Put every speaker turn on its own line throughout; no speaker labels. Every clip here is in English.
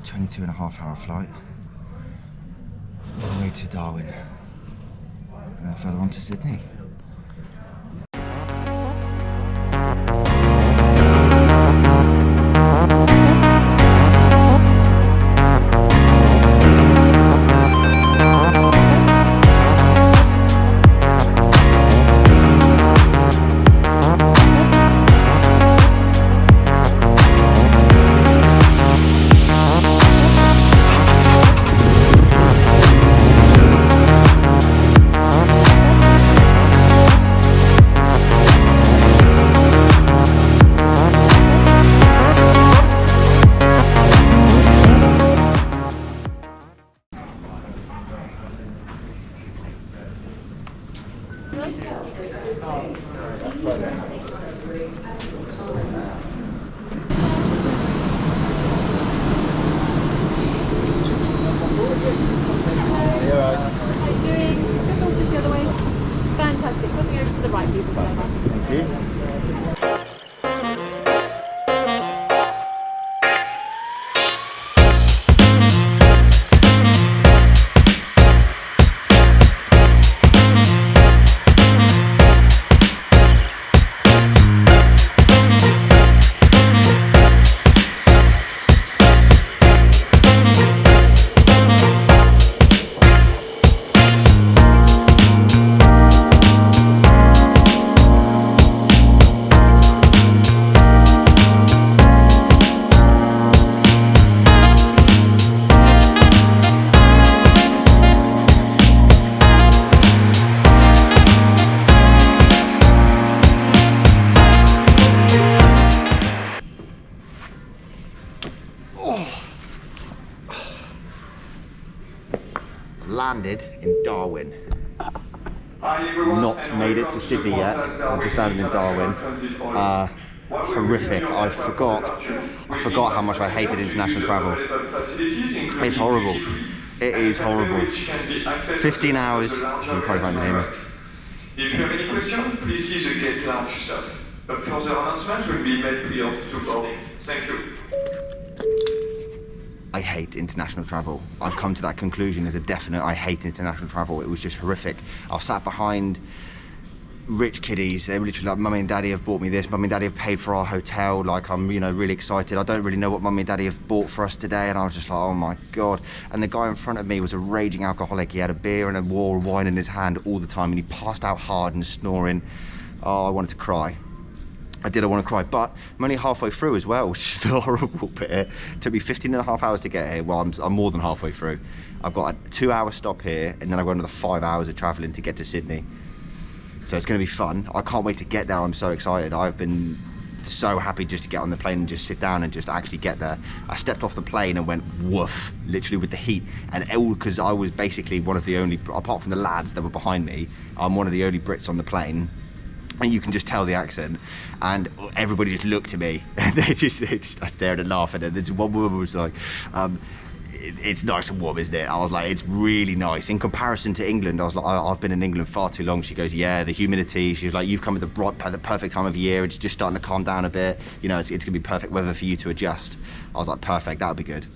22.5 hour flight all the way to Darwin and then further on to Sydney.
Fantastic. Crossing over to the right, people.
Thank you. Landed in Darwin. Not made it to Sydney yet. I'm just landed in Darwin. Horrific. I forgot how much I hated international travel. It's horrible. It is horrible. 15 hours. You probably can't hear me.
If you have any questions, please see the gate lounge staff. A further announcement will be made prior to boarding. Thank you.
I hate international travel. I've come to that conclusion as a definite. I hate international travel. It was just horrific. I was sat behind rich kiddies. They were literally like, Mummy and Daddy have bought me this. Mummy and Daddy have paid for our hotel. Like, I'm, you know, really excited. I don't really know what Mummy and Daddy have bought for us today. And I was just like, oh my God. And the guy in front of me was a raging alcoholic. He had a beer and a wall of wine in his hand all the time. And he passed out hard and snoring. Oh, I wanted to cry. I want to cry, but I'm only halfway through as well, which is the horrible bit. It took me 15.5 hours to get here. Well, I'm more than halfway through. I've got a 2-hour stop here, and then I've got another 5 hours of traveling to get to Sydney. So it's going to be fun. I can't wait to get there. I'm so excited. I've been so happy just to get on the plane and just sit down and just actually get there. I stepped off the plane and went woof, literally with the heat, and all because I was basically one of the only, apart from the lads that were behind me, I'm one of the only Brits on the plane. And you can just tell the accent, and everybody just looked at me and they just I stared and laughed. And this one woman was like, it's nice and warm, isn't it? I was like, it's really nice in comparison to England. I was like, I've been in England far too long. She goes, yeah, the humidity. She was like, you've come at the perfect time of year. It's just starting to calm down a bit. You know, it's gonna be perfect weather for you to adjust. I was like, perfect, that would be good.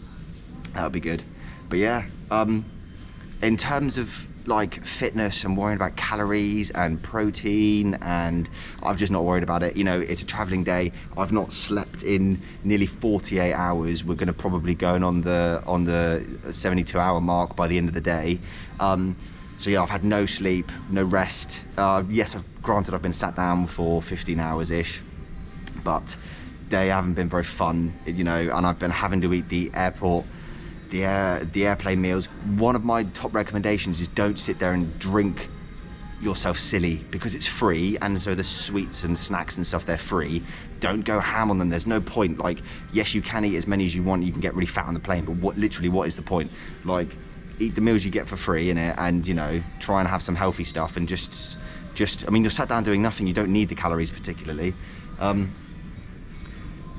That would be good. But yeah, in terms of like fitness and worrying about calories and protein, and I'm just not worried about it. You know, it's a traveling day. I've not slept in nearly 48 hours. We're going to probably go on the 72-hour mark by the end of the day. So yeah, I've had no sleep, no rest. Yes, granted I've been sat down for 15 hours ish, but they haven't been very fun, you know, and I've been having to eat the airplane meals. One of my top recommendations is don't sit there and drink yourself silly, because it's free, and so the sweets and snacks and stuff, they're free. Don't go ham on them. There's no point. Like, yes, you can eat as many as you want. You can get really fat on the plane, but what is the point? Like, eat the meals you get for free in it, and, you know, try and have some healthy stuff, and just I mean, you're sat down doing nothing. You don't need the calories particularly.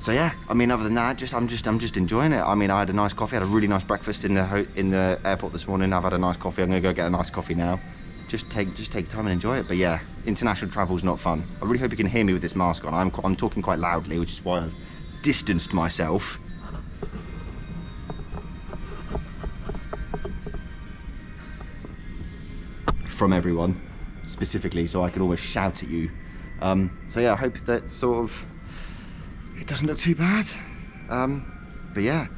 So yeah, I mean, other than that, I'm just enjoying it. I mean, I had a nice coffee. I had a really nice breakfast in the airport this morning. I've had a nice coffee. I'm gonna go get a nice coffee now. Just take time and enjoy it. But yeah, international travel's not fun. I really hope you can hear me with this mask on. I'm talking quite loudly, which is why I've distanced myself. from everyone specifically, so I can always shout at you. So yeah, I hope that sort of it doesn't look too bad. But yeah,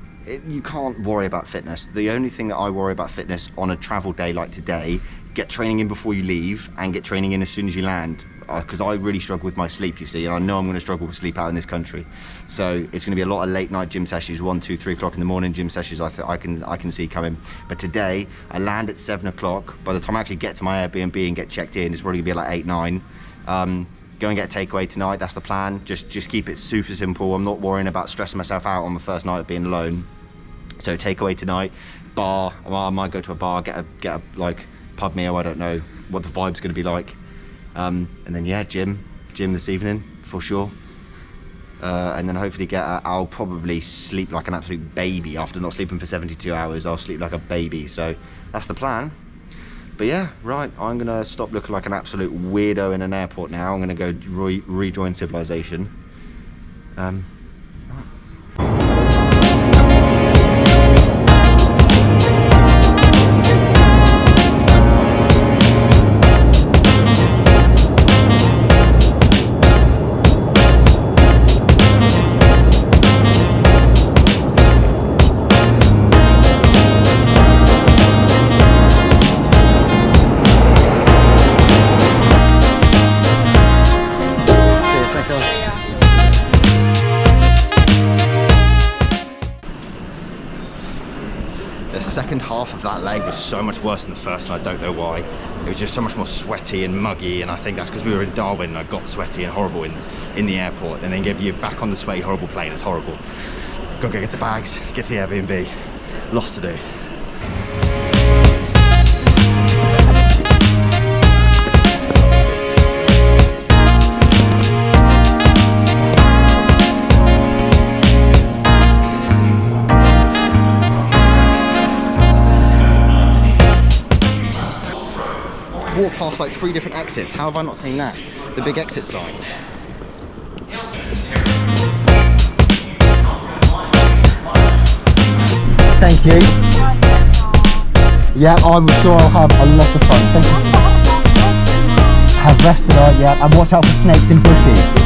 you can't worry about fitness. The only thing that I worry about fitness on a travel day like today, get training in before you leave and get training in as soon as you land, because I really struggle with my sleep, you see, and I know I'm going to struggle with sleep out in this country. So it's going to be a lot of late night gym sessions, 1, 2, 3 o'clock in the morning gym sessions. I can see coming. But today I land at 7 o'clock. By the time I actually get to my Airbnb and get checked in, it's probably going to be like 8, 9. Go and get a takeaway tonight. That's the plan. Just keep it super simple. I'm not worrying about stressing myself out on the first night of being alone. So takeaway tonight, bar. Well, I might go to a bar, get a like pub meal. I don't know what the vibe's going to be like. And then yeah, gym this evening for sure. And then hopefully I'll probably sleep like an absolute baby after not sleeping for 72 hours. I'll sleep like a baby. So that's the plan. But yeah, right, I'm gonna stop looking like an absolute weirdo in an airport now. I'm gonna go rejoin civilization. The second half of that leg was so much worse than the first, and I don't know why. It was just so much more sweaty and muggy, and I think that's because we were in Darwin and I got sweaty and horrible in the airport, and then get you back on the sweaty, horrible plane. It's horrible. Go get the bags, get to the Airbnb. Lots to do. Walked past like 3 different exits. How have I not seen that? The big exit sign. Thank you. Yeah, I'm sure I'll have a lot of fun. Thank you. Have rest tonight, yeah, and watch out for snakes in bushes.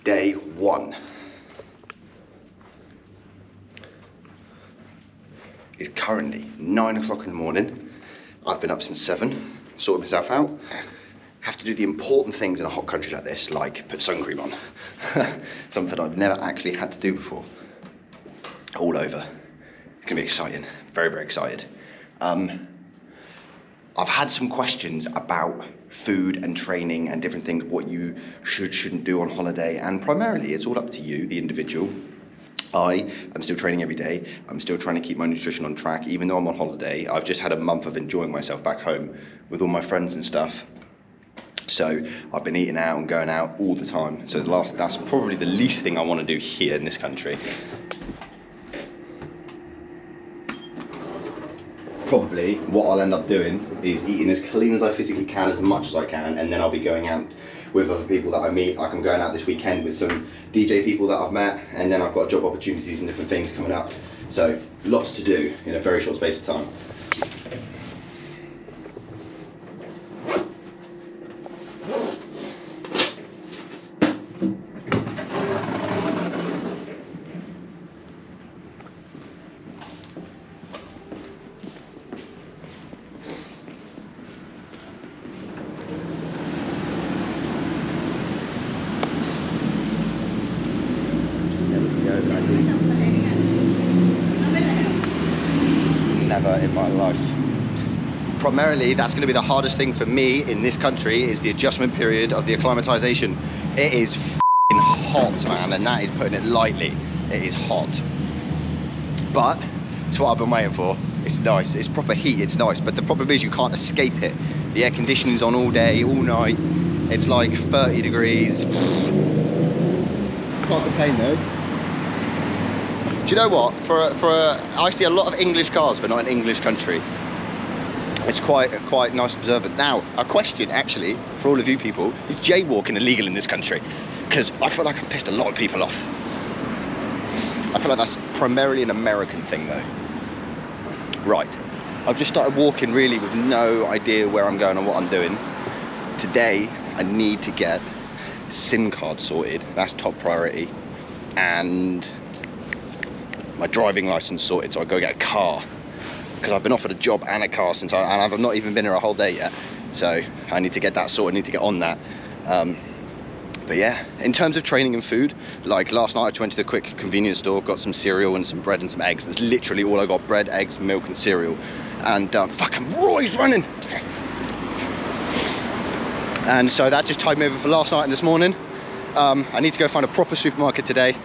Day 1 is currently 9 o'clock in the morning. I've been up since 7, sorted myself out. Have to do the important things in a hot country like this, like put sun cream on. Something I've never actually had to do before. All over. It's gonna be exciting, very, very excited. I've had some questions about food and training and different things, what you shouldn't do on holiday, and primarily it's all up to you, the individual. I am still training every day. I'm still trying to keep my nutrition on track, even though I'm on holiday. I've just had a month of enjoying myself back home with all my friends and stuff. So I've been eating out and going out all the time. So that's probably the least thing I want to do here in this country. Probably what I'll end up doing is eating as clean as I physically can, as much as I can, and then I'll be going out with other people that I meet. Like I'm going out this weekend with some DJ people that I've met, and then I've got job opportunities and different things coming up. So lots to do in a very short space of time. Never in my life. Primarily, that's going to be the hardest thing for me in this country, is the adjustment period of the acclimatization. It is f***ing hot, man, and that is putting it lightly. It is hot. But it's what I've been waiting for. It's nice, it's proper heat, it's nice, but the problem is you can't escape it. The air conditioning's on all day, all night. It's like 30 degrees. Can't complain though. Do you know what? I see a lot of English cars for not an English country. It's quite nice to observe it. Now, a question actually for all of you people: is jaywalking illegal in this country? Because I feel like I've pissed a lot of people off. I feel like that's primarily an American thing though. Right, I've just started walking really with no idea where I'm going or what I'm doing. Today, I need to get SIM card sorted. That's top priority. And my driving license sorted, so I go get a car. Because I've been offered a job and a car and I've not even been here a whole day yet. So I need to get that sorted, I need to get on that. But yeah, in terms of training and food, like last night I just went to the quick convenience store, got some cereal and some bread and some eggs. That's literally all I got: bread, eggs, milk and cereal. And fucking Roy's running. And so that just tied me over for last night and this morning. I need to go find a proper supermarket today,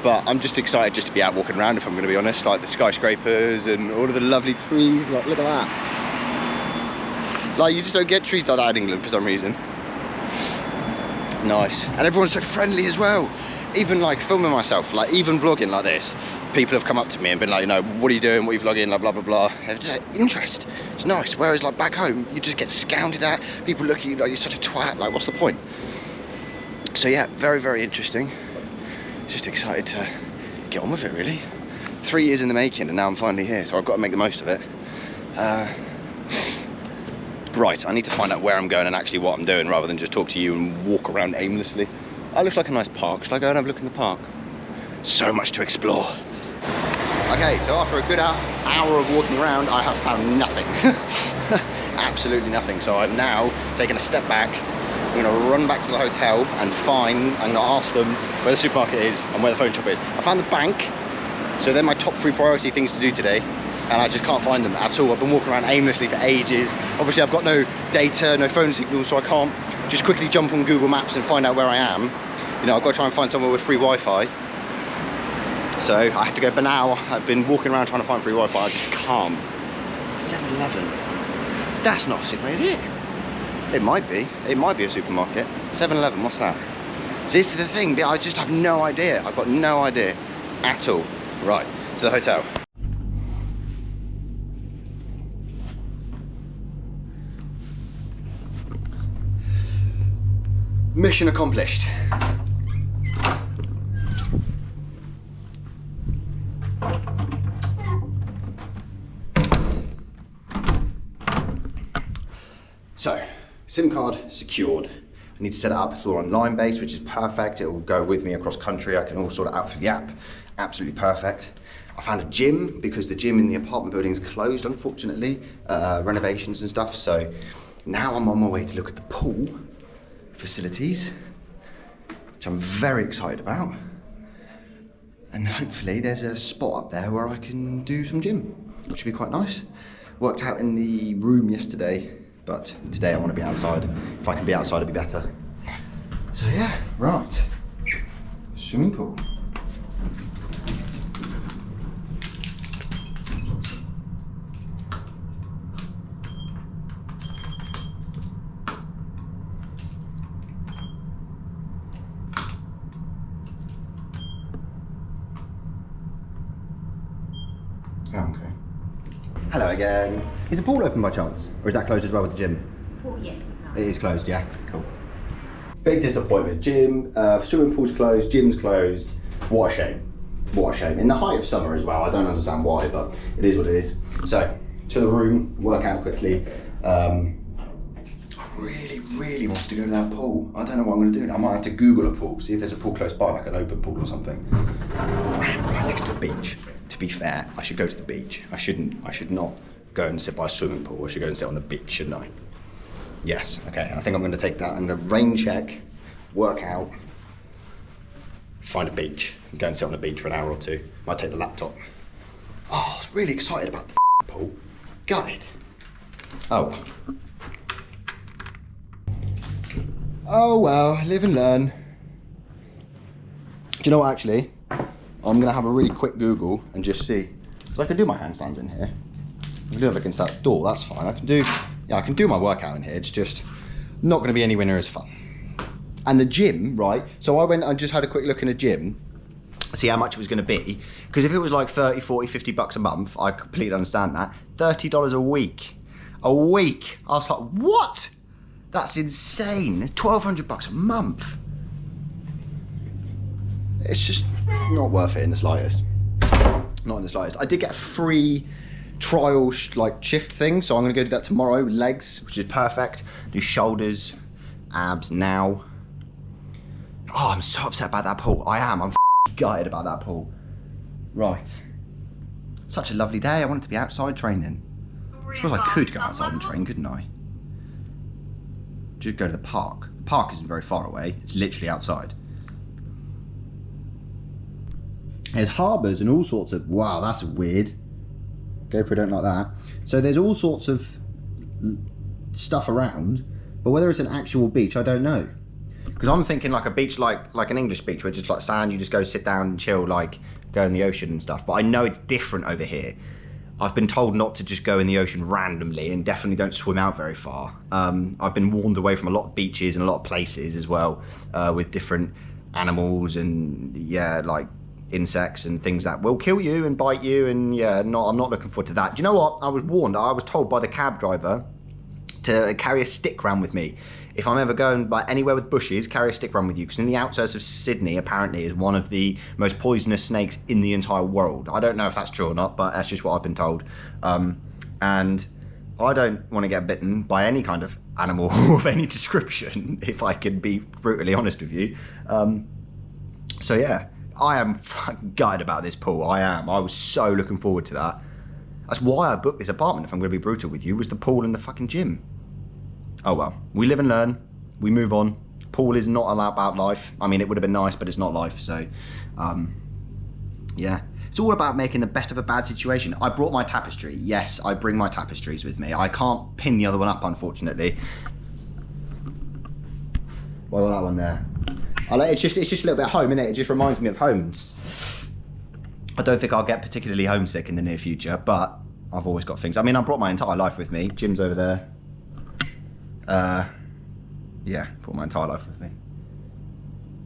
but I'm just excited just to be out walking around, if I'm gonna be honest. Like the skyscrapers and all of the lovely trees, like look at that. Like you just don't get trees like that in England for some reason. Nice. And everyone's so friendly as well. Even like filming myself, like even vlogging like this, people have come up to me and been like, you know, what are you doing, what are you vlogging, like, blah blah blah. It's just interest. It's nice. Whereas like back home, you just get scounded at. People look at you like you're such a twat. Like, what's the point? So yeah, very, very interesting. Just excited to get on with it, really. 3 years in the making and now I'm finally here, so I've got to make the most of it. Right, I need to find out where I'm going and actually what I'm doing, rather than just talk to you and walk around aimlessly. That looks like a nice park. Should I go and have a look in the park? So much to explore. Okay, so after a good hour of walking around, I have found nothing. Absolutely nothing. So I've now taken a step back. I'm gonna run back to the hotel and I'm gonna ask them where the supermarket is and where the phone shop is. I found the bank, so they're my top 3 priority things to do today, and I just can't find them at all. I've been walking around aimlessly for ages. Obviously I've got no data, no phone signal, so I can't just quickly jump on Google Maps and find out where I am. You know, I've got to try and find somewhere with free Wi-Fi. So I have to go banal. I've been walking around trying to find free Wi-Fi, I just can't. 7-Eleven. That's not a supermarket, is it? It might be a supermarket. 7-Eleven, what's that? See, this is the thing, I just have no idea. I've got no idea at all. Right, to the hotel. Mission accomplished. So, SIM card secured. I need to set it up. It's all online based, which is perfect. It will go with me across country. I can all sort it out through the app. Absolutely perfect. I found a gym because the gym in the apartment building is closed, unfortunately. Renovations and stuff. So now I'm on my way to look at the pool facilities, which I'm very excited about. And hopefully there's a spot up there where I can do some gym, which would be quite nice. Worked out in the room yesterday, but today I want to be outside. If I can be outside, it'd be better. So yeah, right. Swimming pool. Oh, okay. Hello again. Is the pool open by chance? Or is that closed as well with the gym?
Pool, yes.
It is closed, yeah? Cool. Big disappointment. Gym, swimming pool's closed, gym's closed. What a shame. What a shame. In the height of summer as well. I don't understand why, but it is what it is. So, to the room, work out quickly. I really want to go to that pool. I don't know what I'm going to do. I might have to Google a pool, see if there's a pool close by, like an open pool or something. Right next to the beach. To be fair, I should go to the beach. I should not go and sit by a swimming pool. I should go and sit on the beach, shouldn't I? Yes, okay. I think I'm going to take that. I'm going to rain check, work out, find a beach, and go and sit on the beach for an hour or two. Might take the laptop. Oh, I was really excited about the pool. Got it. Oh. Oh well, live and learn. Do you know what, actually? I'm gonna have a really quick Google and just see. Because I can do my handstands in here. I can do it against that door, that's fine. I can do my workout in here. It's just not gonna be anywhere near as fun. And the gym, right? So I went and just had a quick look in a gym. see how much it was going to be. Because if it was like 30, 40, 50 bucks a month, I completely understand that. $30 a week. A week. I was like, what? That's insane. It's 1,200 bucks a month. It's just not worth it in the slightest. Not in the slightest. I did get a free trial shift thing, so I'm going to go do that tomorrow with legs, which is perfect. Do shoulders, abs now. Oh, I'm so upset about that pool. I am. I'm gutted about that pool. Right. Such a lovely day. I wanted to be outside training. I suppose I could go outside and train, couldn't I? Just go to the park. The park isn't very far away. It's literally outside. There's harbours and all sorts of... Wow, that's weird. GoPro don't like that. So there's all sorts of stuff around, but whether it's an actual beach, I don't know. Because I'm thinking like a beach like an English beach, where it's just like sand, you just go sit down and chill, like go in the ocean and stuff. But I know it's different over here. I've been told not to just go in the ocean randomly, and definitely don't swim out very far. I've been warned away from a lot of beaches and a lot of places as well, with different animals and like insects and things that will kill you and bite you, and I'm not looking forward to that. Do you know what? I was warned. I was told by the cab driver to carry a stick around with me. If I'm ever going anywhere with bushes, carry a stick around with you, because in the outskirts of Sydney, apparently, is one of the most poisonous snakes in the entire world. I don't know if that's true or not, but that's just what I've been told. And I don't want to get bitten by any kind of animal of any description, if I can be brutally honest with you. So yeah, I am fucking gutted about this pool. I am. I was so looking forward to that. That's why I booked this apartment, if I'm going to be brutal with you, was the pool and the fucking gym. Oh well, we live and learn, we move on. Pool is not about life. I mean, it would have been nice, but it's not life, so yeah. It's all about making the best of a bad situation. I brought my tapestry. Yes, I bring my tapestries with me. I can't pin the other one up, unfortunately. Well, that one there. It's just a little bit home, innit? It just reminds me of home. I don't think I'll get particularly homesick in the near future, but I've always got things. I mean, I brought my entire life with me. Jim's over there. Yeah, brought my entire life with me.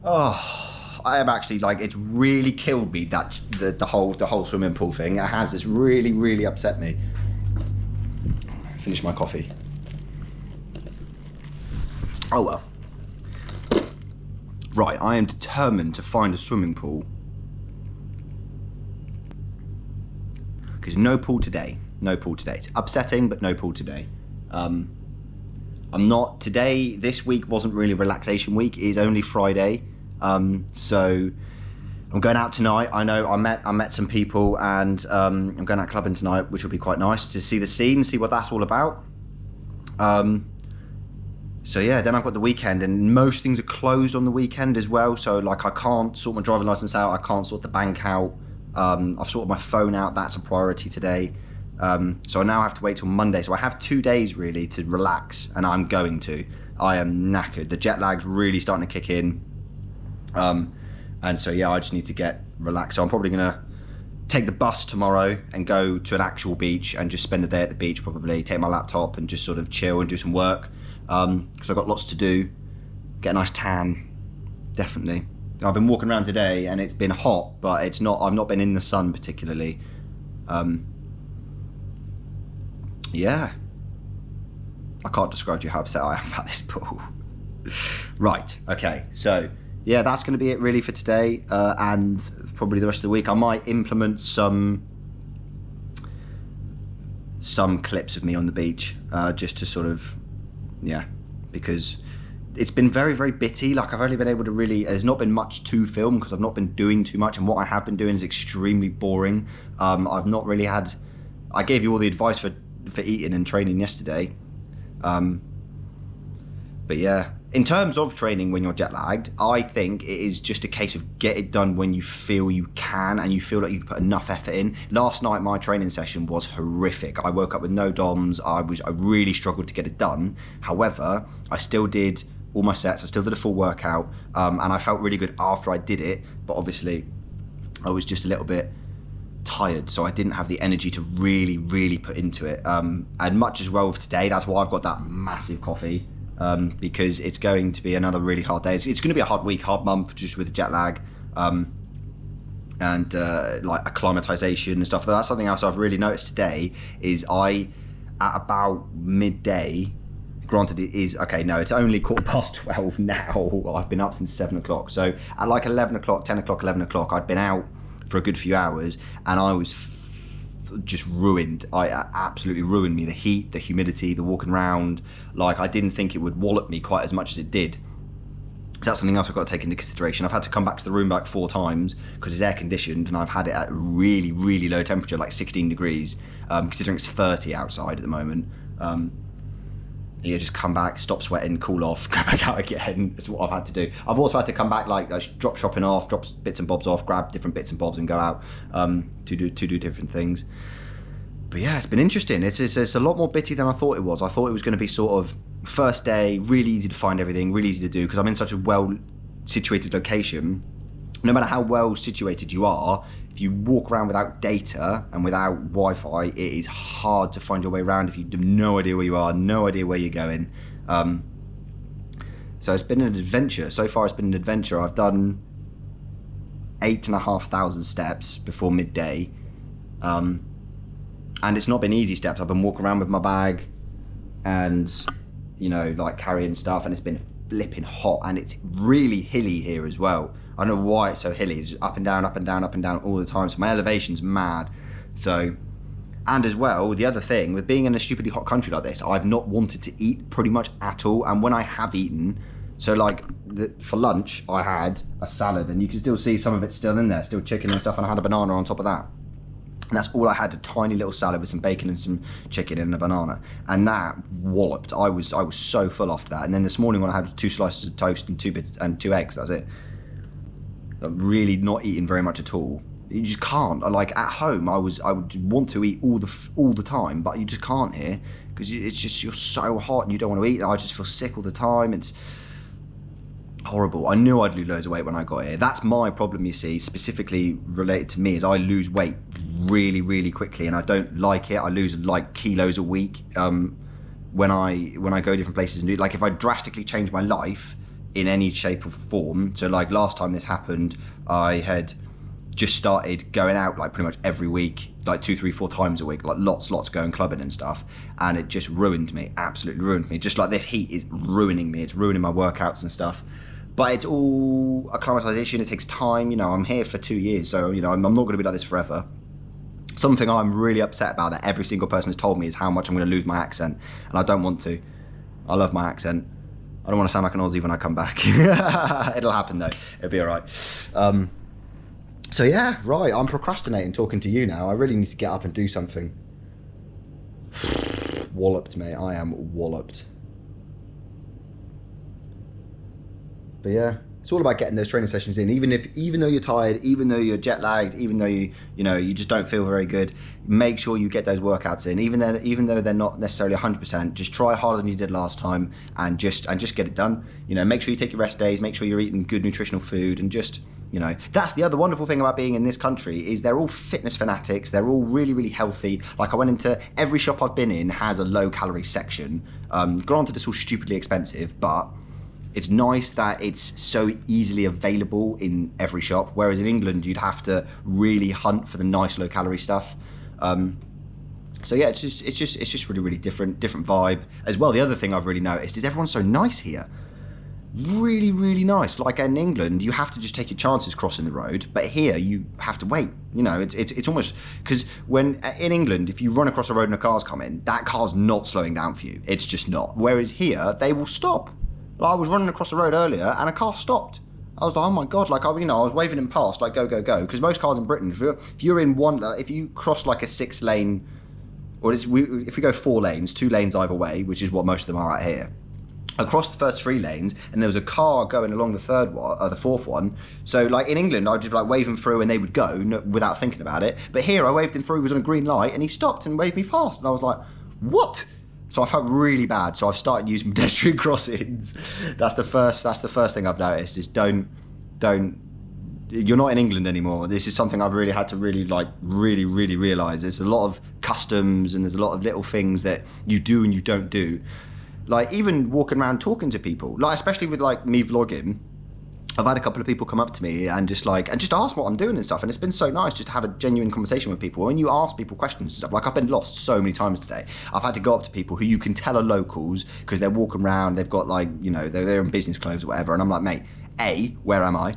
Oh, I am actually, like, it's really killed me, that the whole swimming pool thing. It has. It's really, really upset me. Finish my coffee. Oh well. Right, I am determined to find a swimming pool. Because no pool today. No pool today. It's upsetting, but no pool today. I'm not today. This week wasn't really relaxation week. It is only Friday, so I'm going out tonight. I know I met some people, and I'm going out clubbing tonight, which will be quite nice to see the scene, see what that's all about. So yeah, then I've got the weekend, and most things are closed on the weekend as well. So like, I can't sort my driving license out. I can't sort the bank out. I've sorted my phone out. That's a priority today. So I now have to wait till Monday. So I have 2 days really to relax, and I'm going to. I am knackered. The jet lag's really starting to kick in. And so yeah, I just need to get relaxed. So I'm probably gonna take the bus tomorrow and go to an actual beach and just spend the day at the beach, probably take my laptop and just sort of chill and do some work. Because I've got lots to do. Get a nice tan, definitely. I've been walking around today and it's been hot, but it's not. I've not been in the sun particularly. Yeah, I can't describe to you how upset I am about this pool. Right, okay, so yeah, that's going to be it really for today, and probably the rest of the week. I might implement some clips of me on the beach, just to sort of, yeah, because it's been very, very bitty. Like, I've only been able to really, there's not been much to film because I've not been doing too much, and what I have been doing is extremely boring. I've not really had, I gave you all the advice for eating and training yesterday, but yeah, in terms of training when you're jet lagged, I think it is just a case of get it done when you feel you can and you feel like you can put enough effort in. Last night my training session was horrific. I woke up with no DOMs. I really struggled to get it done. However, I still did all my sets. I still did a full workout, and I felt really good after I did it, but obviously I was just a little bit tired, so I didn't have the energy to really put into it, and much as well with today. That's why I've got that massive coffee, because it's going to be another really hard day. It's going to be a hard week, hard month, just with the jet lag, and like acclimatization and stuff. That's something else I've really noticed today. Is at about midday. Granted, it is okay. No, it's only 12:15 now. I've been up since 7 o'clock. So at like 11 o'clock, 10 o'clock, 11 o'clock, I'd been out for a good few hours, and I was just ruined. I absolutely ruined me. The heat, the humidity, the walking around. Like, I didn't think it would wallop me quite as much as it did. So that's something else I've got to take into consideration. I've had to come back to the room like 4 times because it's air conditioned, and I've had it at really, really low temperature, like 16 degrees, considering it's 30 outside at the moment. You just come back, stop sweating, cool off, go back out again. That's what I've had to do. I've also had to come back, like drop shopping off, drop bits and bobs off, grab different bits and bobs and go out to do different things. But yeah, it's been interesting. It's a lot more bitty than I thought it was. I thought it was going to be sort of first day, really easy to find everything, really easy to do, because I'm in such a well situated location. No matter how well situated you are, if you walk around without data and without Wi-Fi, it is hard to find your way around if you have no idea where you are, no idea where you're going. So it's been an adventure. So far it's been an adventure. I've done 8,500 steps before midday. And it's not been easy steps. I've been walking around with my bag and, you know, like carrying stuff, and it's been flipping hot, and it's really hilly here as well. I don't know why it's so hilly. It's just up and down, up and down, up and down all the time. So my elevation's mad. So, and as well, the other thing, with being in a stupidly hot country like this, I've not wanted to eat pretty much at all. And when I have eaten, so like for lunch, I had a salad, and you can still see some of it still in there, still chicken and stuff, and I had a banana on top of that. And that's all I had, a tiny little salad with some bacon and some chicken and a banana. And that walloped. I was so full after that. And then this morning when I had 2 slices of toast and 2 eggs, that's it. I'm really not eating very much at all. You just can't. Like at home, I would want to eat all the time, but you just can't here because it's just, you're so hot and you don't want to eat. I just feel sick all the time. It's horrible. I knew I'd lose loads of weight when I got here. That's my problem, you see, specifically related to me, is I lose weight really, really quickly, and I don't like it. I lose like kilos a week when I go different places and do. Like if I drastically change my life in any shape or form. So like last time this happened, I had just started going out like pretty much every week, like 2, 3, 4 times a week, like lots going clubbing and stuff, and it just ruined me, absolutely ruined me. Just like this heat is ruining me, it's ruining my workouts and stuff. But it's all acclimatization, it takes time, you know. I'm here for 2 years, so you know, I'm not going to be like this forever. Something I'm really upset about that every single person has told me is how much I'm going to lose my accent, and I don't want to. I love my accent. I don't want to sound like an Aussie when I come back. It'll happen though. It'll be all right. So yeah, right. I'm procrastinating talking to you now. I really need to get up and do something. Walloped, mate. I am walloped. But yeah, it's all about getting those training sessions in. Even though you're tired, even though you're jet lagged, even though you just don't feel very good, make sure you get those workouts in. Even though they're not necessarily 100%, just try harder than you did last time, and just get it done. You know, make sure you take your rest days. Make sure you're eating good nutritional food, and just, you know, that's the other wonderful thing about being in this country, is they're all fitness fanatics. They're all really, really healthy. Like I went into every shop I've been in has a low calorie section. Granted, it's all stupidly expensive, but it's nice that it's so easily available in every shop, whereas in England you'd have to really hunt for the nice low calorie stuff. So yeah, it's just really, really different vibe as well. The other thing I've really noticed is everyone's so nice here. Really, really nice. Like in England, you have to just take your chances crossing the road, but here you have to wait. You know, it's almost, because when in England, if you run across a road and a car's coming, that car's not slowing down for you. It's just not. Whereas here, they will stop. Like I was running across the road earlier and a car stopped. I was like, oh my God, like, I was waving him past, like, go, because most cars in Britain, if you're in one, if you cross like a 6 lane, or if we go 4 lanes, 2 lanes either way, which is what most of them are out here, across the first 3 lanes, and there was a car going along the 4th one. So like in England, I'd just like wave him through and they would go without thinking about it. But here I waved him through, he was on a green light, and he stopped and waved me past, and I was like, what? So I felt really bad. So I've started using pedestrian crossings. That's the first thing I've noticed, is don't. You're not in England anymore. This is something I've really had to really realise. There's a lot of customs, and there's a lot of little things that you do and you don't do. Like even walking around talking to people, like especially with like me vlogging, I've had a couple of people come up to me and just ask what I'm doing and stuff, and it's been so nice just to have a genuine conversation with people. When you ask people questions and stuff, like I've been lost so many times today. I've had to go up to people who you can tell are locals because they're walking around, they've got like, you know, they're in business clothes or whatever, and I'm like, mate, A, where am I?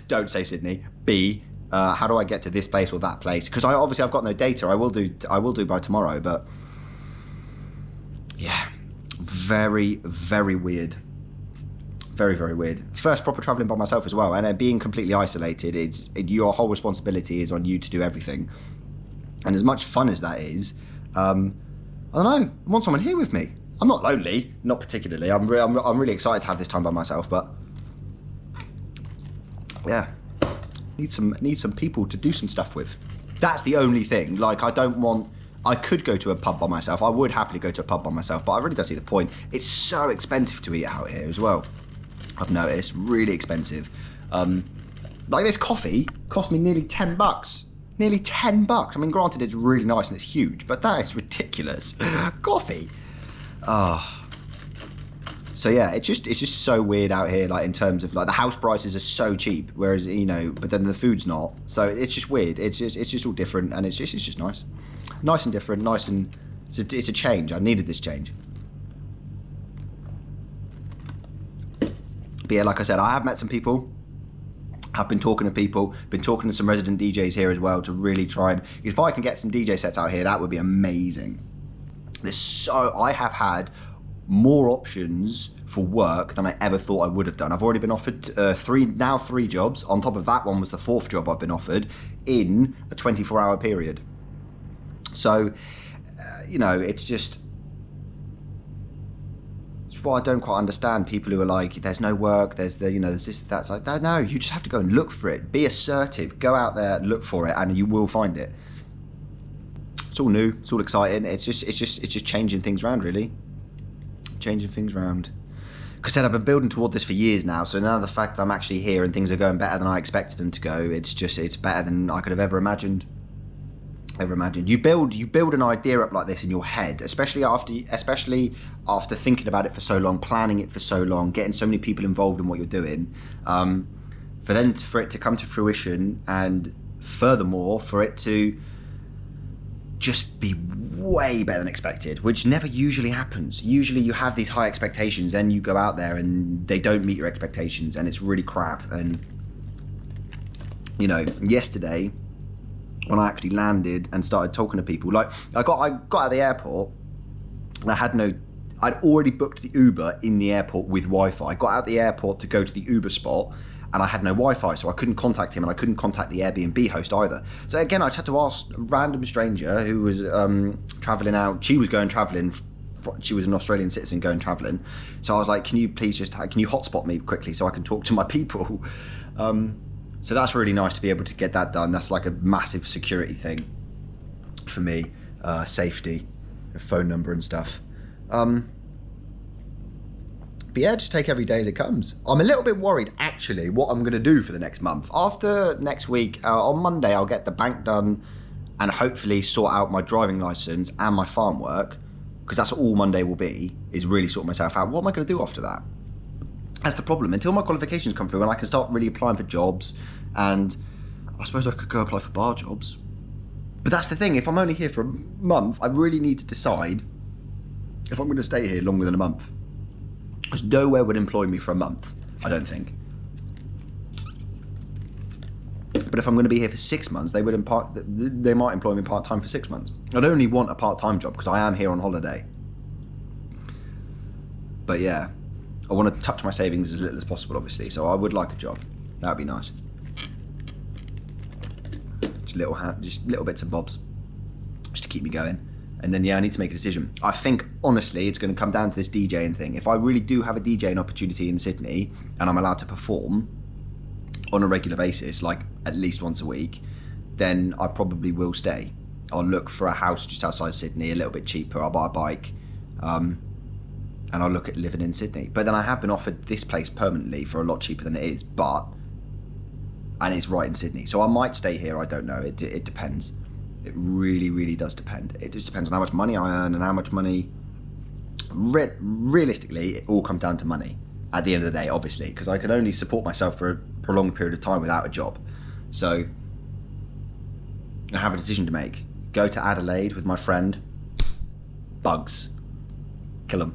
Don't say Sydney. B, how do I get to this place or that place? Because I've got no data. I will do by tomorrow, but yeah, very, very weird. Very, very weird. First proper travelling by myself as well, and being completely isolated, your whole responsibility is on you to do everything. And as much fun as that is, I don't know, I want someone here with me. I'm not lonely, not particularly. I'm really excited to have this time by myself, but yeah, need some people to do some stuff with. That's the only thing. Like, I could go to a pub by myself. I would happily go to a pub by myself, but I really don't see the point. It's so expensive to eat out here as well. I've noticed, really expensive. Like this coffee cost me nearly $10. Nearly $10. I mean, granted, it's really nice and it's huge, but that is ridiculous. Coffee. So yeah, it's just so weird out here. Like in terms of like the house prices are so cheap, whereas you know, but then the food's not. So it's just weird. It's just all different, and it's just nice, nice and different, nice and it's a change. I needed this change. But yeah, like I said, I have met some people. I've been talking to people, been talking to some resident DJs here as well to really try and, if I can get some DJ sets out here, that would be amazing. I have had more options for work than I ever thought I would have done. I've already been offered three jobs. On top of that one was the fourth job I've been offered in a 24-hour period. So, you know, it's just, what I don't quite understand, people who are like, there's no work, there's this, that's like, no, you just have to go and look for it. Be assertive, go out there, look for it, and you will find it. It's all new, it's all exciting. It's just changing things around, really. Changing things around. Because I said, I've been building toward this for years now, so now the fact that I'm actually here and things are going better than I expected them to go, it's better than I could have ever imagined. You build an idea up like this in your head, especially after thinking about it for so long, planning it for so long, getting so many people involved in what you're doing, for it to come to fruition, and furthermore for it to just be way better than expected, which never usually happens. Usually you have these high expectations, then you go out there and they don't meet your expectations, and it's really crap. And you know, yesterday, when I actually landed and started talking to people, like I got out of the airport and I'd already booked the Uber in the airport with Wi-Fi. I got out of the airport to go to the Uber spot and I had no Wi-Fi, so I couldn't contact him and I couldn't contact the Airbnb host either. So again, I just had to ask a random stranger who was traveling out. She was going traveling. She was an Australian citizen going traveling. So I was like, can you please can you hotspot me quickly so I can talk to my people? So that's really nice to be able to get that done. That's like a massive security thing for me, safety, phone number and stuff. But yeah, just take every day as it comes. I'm a little bit worried, actually, what I'm going to do for the next month. After next week, on Monday, I'll get the bank done and hopefully sort out my driving license and my farm work, because that's all Monday will be, is really sort myself out. What am I going to do after that? That's the problem. Until my qualifications come through and I can start really applying for jobs, and I suppose I could go apply for bar jobs. But that's the thing, if I'm only here for a month, I really need to decide if I'm going to stay here longer than a month. Because nowhere would employ me for a month, I don't think. But if I'm going to be here for 6 months, they might employ me part-time for 6 months. I'd only want a part-time job because I am here on holiday. But yeah, I want to touch my savings as little as possible, obviously, so I would like a job. That would be nice. Just little bits and bobs, just to keep me going. And then, yeah, I need to make a decision. I think, honestly, it's going to come down to this DJing thing. If I really do have a DJing opportunity in Sydney and I'm allowed to perform on a regular basis, like at least once a week, then I probably will stay. I'll look for a house just outside Sydney, a little bit cheaper. I'll buy a bike, and I'll look at living in Sydney. But then I have been offered this place permanently for a lot cheaper than it is, and it's right in Sydney. So I might stay here, I don't know. It depends. It really, really does depend. It just depends on how much money I earn and how much money... Realistically, it all comes down to money. at the end of the day, obviously, because I can only support myself for a prolonged period of time without a job. So I have a decision to make. Go to Adelaide with my friend. Bugs. Kill them.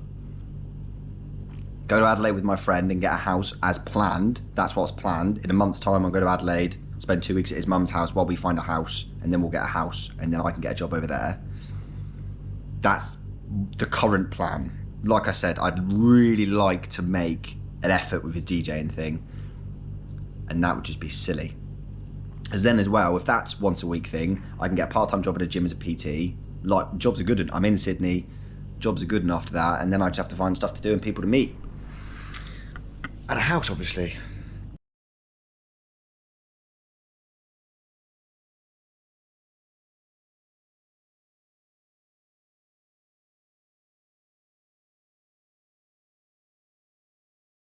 Go to Adelaide with my friend and get a house as planned. That's what's planned. In a month's time, I'll go to Adelaide, spend 2 weeks at his mum's house while we find a house, and then we'll get a house, and then I can get a job over there. That's the current plan. Like I said, I'd really like to make an effort with his DJing thing, and that would just be silly. As then as well, if that's once a week thing, I can get a part-time job at a gym as a PT. Like, jobs are good. I'm in Sydney. Jobs are good enough after that, and then I just have to find stuff to do and people to meet. And a house, obviously.